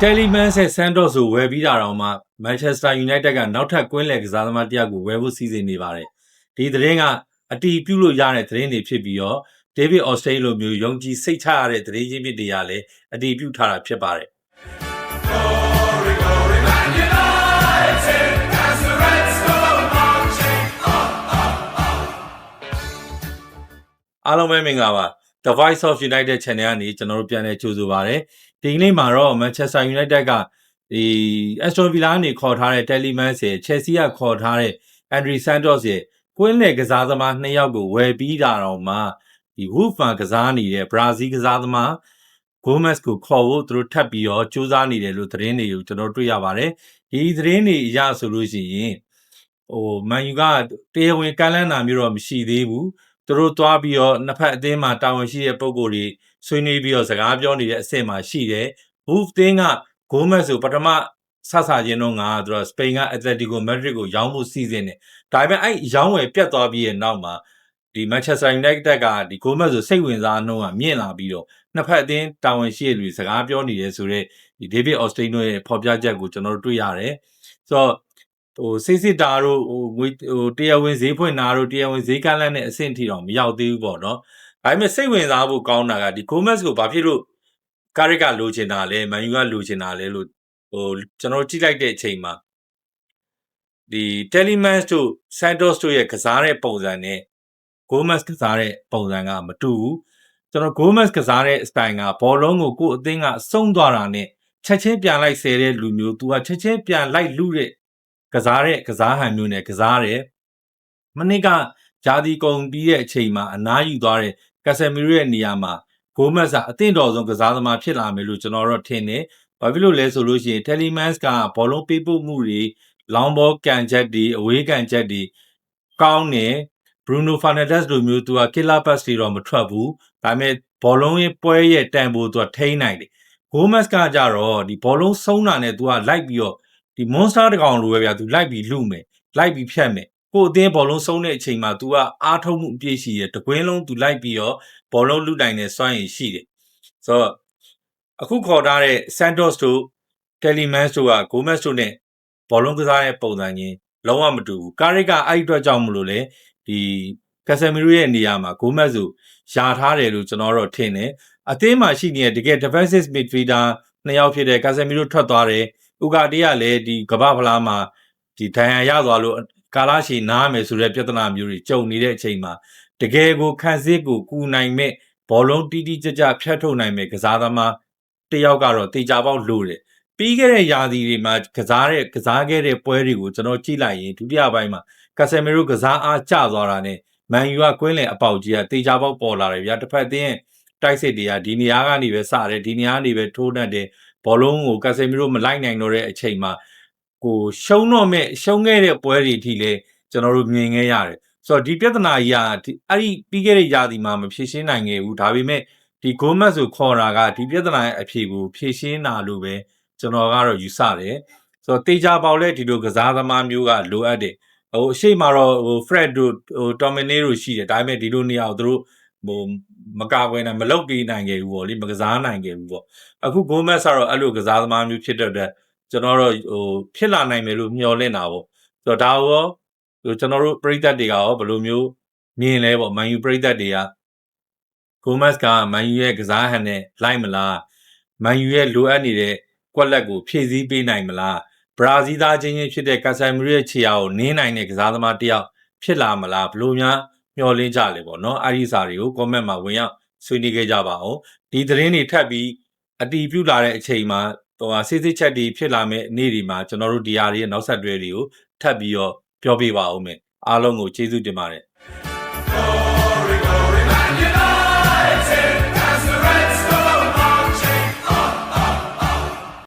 Telemans နဲ့ Santos ကိုဝယ်ပြီးတာတော့မှ Manchester United ကနောက်ထပ်ကွင်းလယ်ကစားသမားတစ်ယောက်ကိုဝယ်ဖို့စီစဉ်နေပါတယ်။ဒီသတင်းကအတီးပြုတ်လို့ရတဲ့သတင်းတွေဖြစ်ပြီးတော့ David Ornstein လိုမျိုးယုံကြည်စိတ်ချရတဲ့သတင်းချင်းဖြစ်တွေကလည်းအတီးပြုတ်ထားတာဖြစ်ပါတယ်။အားလုံးပဲမင်္ဂလာပါ The Voice of United Channel ကနေကျွန်တော်တို့ပြန်လည်ကြိုဆိုပါရစေ။ဒီနေ့မှာတော့ Manchester United ကဒီ Aston Villa ကနေခေါ်ထားတဲ့ Telemans ရဲ့ Chelsea ကခေါ်ထားတဲ့ Andre Santos ရဲ့ကွင်းလယ်ကစားသမား2ယောက်ကိုဝယ်ပြီးတာတော့မှဒီ Wolves မှာကစားနေတဲ့ Brazil ကစားသမား Gomez ကိုခေါ်ဖို့သူတို့ထပ်ပြီးတော့စူးစမ်းနေတယ်လို့သတင်းတွေကိုကျွန်တော်တွေ့ရပါတယ်။ဒီသတင်းတွေအရဆိုလို့ရှိရင်Man U ကတရားဝင်ကမ်းလှမ်းတာမျိုးတော့မရှိသေးဘူး။သူတို့သွားပြီးတော့နှစ်ဖက်အသင်းမှာတာဝန်ရှိတဲ့ပုံကိုယ်တွေဆွေးနွေးပြီးတော့စကားပြောနေတဲ့အဆင့်မှာရှိတယ်။ Wolves သင်းက Gomez ကိုပထမဆဆချင်းတော့ငါသူတို့စပိန်က Atletico Madrid ကိုရောင်းဖို့စီစဉ်တယ်။ဒါပေမဲ့အဲ့ရောင်းဝယ်ပြတ်သွားပြီးရဲ့နောက်မှာဒီ Manchester United ကဒီ Gomez ကိုစိတ်ဝင်စားနှုန်းကမြင့်လာပြီးတော့နှစ်ဖက်အသင်းတာဝန်ရှိတဲ့လူစကားပြောနေတယ်ဆိုတော့ဒီ David Ornstein တို့ရဲ့ဖော်ပြချက်ကိုကျွန်တော်တို့တွေ့ရတယ်။ဆိုတော့စစ်တာတို့ငွေတရားဝင်ဈေးဖွင့်တာတို့တရားဝင်ဈေးကမ်းလှမ်းတဲ့အဆင့်ထိတော့မရောက်သေးဘူးပေါ့နော်။ဒါပေမဲ့စိတ်ဝင်စားဖို့ကောင်းတာကဒီ Gomez ကိုဘာဖြစ်လို့ကာရစ်ကလိုချင်တာလဲ Man U ကလိုချင်တာလဲလို့ကျွန်တော်ကြည့်လိုက်တဲ့အချိန်မှာဒီ Telemans တို့ Santos တို့ရဲ့ကစားတဲ့ပုံစံနဲ့ Gomez ကစားတဲ့ပုံစံကမတူဘူးကျွန်တော် Gomez ကစားတဲ့ style ကဘောလုံးကိုကိုယ့်အသင်းကစုံသွားတာနဲ့ချက်ချင်းပြန်လိုက်ဆဲတဲ့လူမျိုးသူကချက်ချင်းပြန်လိုက်လူတဲ့ကစားဟန်မျိုးနဲ့ကစားတယ်မနေ့ကဂျာဒီကုံပြီးတဲ့အချိန်မှာအနားယူသွားတဲ့ကက်ဆယ်မီရိုရဲ့နေရာမှာ Gomez ကအသင့်တော်ဆုံးကစားသမားဖြစ်လာမယ်လို့ကျွန်တော်တော့ထင်တယ်ဘာဖြစ်လို့လဲဆိုလို့ရှိရင် Telemans ကဘောလုံးပေးပို့မှုတွေလောင်းဘောကန်ချက်တွေအဝေးကန်ချက်တွေကောင်းတယ်Bruno Fernandes လိုမျိုးသူက killer pass တွေတော့မထွက်ဘူးဒါပေမဲ့ဘောလုံးရဲ့ပွဲရဲ့တန်ဖိုးသူကထိန်းနိုင်တယ် Gomez ကကြတော့ဒီဘောလုံးဆုံးတာနဲ့သူကလိုက်ပြီးတော့ဒီ monster တကောင်လိုပဲဗျာသူလိုက်ပြီးလူမယ်လိုက်ပြီးဖြတ်မယ်ကိုအသင်းဘောလုံးဆုံးတဲ့အချိန်မှာ तू ကအားထုတ်မှုအပြည့်ရှိတယ်တကွင်းလုံး तू လိုက်ပြီးတော့ဘောလုံးလူတိုင်းနဲ့စွန့်ရည်ရှိတယ်ဆိုတော့အခုခေါ်ထားတဲ့ Santos တို့ Telemans တို့က Gomez တို့နဲ့ဘောလုံးကစားတဲ့ပုံစံချင်းလုံးဝမတူဘူးကာရစ်ကအဲ့အတွက်ကြောင့်မလို့လေဒီကက်ဆယ်မီရိုရဲ့နေရာမှာ Gomez ကိုယာထားတယ်လို့ကျွန်တော်တော့ထင်တယ်အသင်းမှာရှိနေတဲ့တကယ် defensive midfielder နှစ်ယောက်ဖြစ်တဲ့ကက်ဆယ်မီရိုထွက်သွားတယ်ဥကာတီးကလည်းဒီကမ္ဘာဖလားမှာဒီဒဏ်ရာရသွားလို့ကာလာရှီနားမယ်ဆိုတဲ့ပြဿနာမျိုးတွေကြုံနေတဲ့အချိန်မှာတကယ်ကိုခန့်စစ်ကိုကူနိုင်မဲ့ဘောလုံးတီးတီးကြကြဖြတ်ထုတ်နိုင်မဲ့ကစားသမားတယောက်ကတော့တေချာပေါက်လို့တယ်ပြီးခဲ့တဲ့ရာသီတွေမှာကစားခဲ့တဲ့ပွဲတွေကိုကျွန်တော်ကြည့်လိုက်ရင်ဒုတိယပိုင်းမှာကက်ဆယ်မီရိုကစားအားကျသွားတာနဲ့မန်ယူကကွင်းလယ်အပေါက်ကြီးကတေချာပေါက်ပေါ်လာတယ်ဗျာတစ်ဖက်အသင်းတိုက်စစ်တွေကဒီနေရာကနေပဲစတယ်ဒီနေရာကနေပဲထိုးနှက်တယ်ဘောလုံးကိုကက်ဆယ်မီရိုမလိုက်နိုင်တော့တဲ့အချိန်မှာကိုရှုံးခဲ့တဲ့ပွဲတွေအထိလည်းကျွန်တော်တို့မြင်ခဲ့ရတယ်ဆိုတော့ဒီပြဿနာကြီးကအဲ့ဒီပြီးခဲ့တဲ့ရာသီမှာမဖြေရှင်းနိုင်ခဲ့ဘူးဒါပေမဲ့ဒီ Gomez ကိုခေါ်တာကဒီပြဿနာရဲ့အဖြေကိုဖြေရှင်းတာလို့ပဲကျွန်တော်ကတော့ယူဆတယ်ဆိုတော့တေချာပေါက်လဲဒီလိုကစားသမားမျိုးကလိုအပ်တယ်အရှိမတော့Fred တို့Tomine တို့ရှိတယ်ဒါပေမဲ့ဒီလိုနေရာကိုသူတို့မကာကွယ်နိုင်မလုပ်ပေးနိုင်ခဲ့ဘူးပေါ့လေမကစားနိုင်ခဲ့ဘူးပေါ့အခု Gomez ကတော့အဲ့လိုကစားသမားမျိုးဖြစ်တဲ့အတွက်ကျွန်တော်တော့ဖြစ်လာနိုင်မယ်လို့မျှော်လင့်တာပေါ့ဆိုတော့ဒါရောကျွန်တော်တို့ပရိသတ်တွေကရောဘယ်လိုမျိုးမြင်လဲပေါ့Man Uပရိသတ်တွေက Gomez က Man U ရဲ့ကစားဟန်နဲ့လိုက်မလား Man U ရဲ့လိုအပ်နေတဲ့ကွက်လက်ကိုဖြည့်ဆည်းပေးနိုင်မလားဘရာဇီးသားချင်းဖြစ်တဲ့ကာဆယ်မီရိုရဲ့ခြေရာကိုနင်းနိုင်တဲ့ကစားသမားတယောက်ဖြစ်လာမလားဘလို့များမျှော်လင့်ကြလဲပေါ့နော်အဲ့ဒီစာတွေကို comment မှာဝင်ရောက်ဆွေးနွေးခဲ့ကြပါဦးဒီသတင်းတွေထပ်ပြီးအတီးပြုလာတဲ့အချိန်မှာစစ်ချက်တွေဖြစ်လာမဲ့နေ့ဒီမှာကျွန်တော်တို့ဒီဟာတွေရဲ့နောက်ဆက်တွဲတွေကိုထပ်ပြီးတော့ပြောပြပါဦးမယ်အားလုံးကိုကျေးဇူးတင်ပါတယ်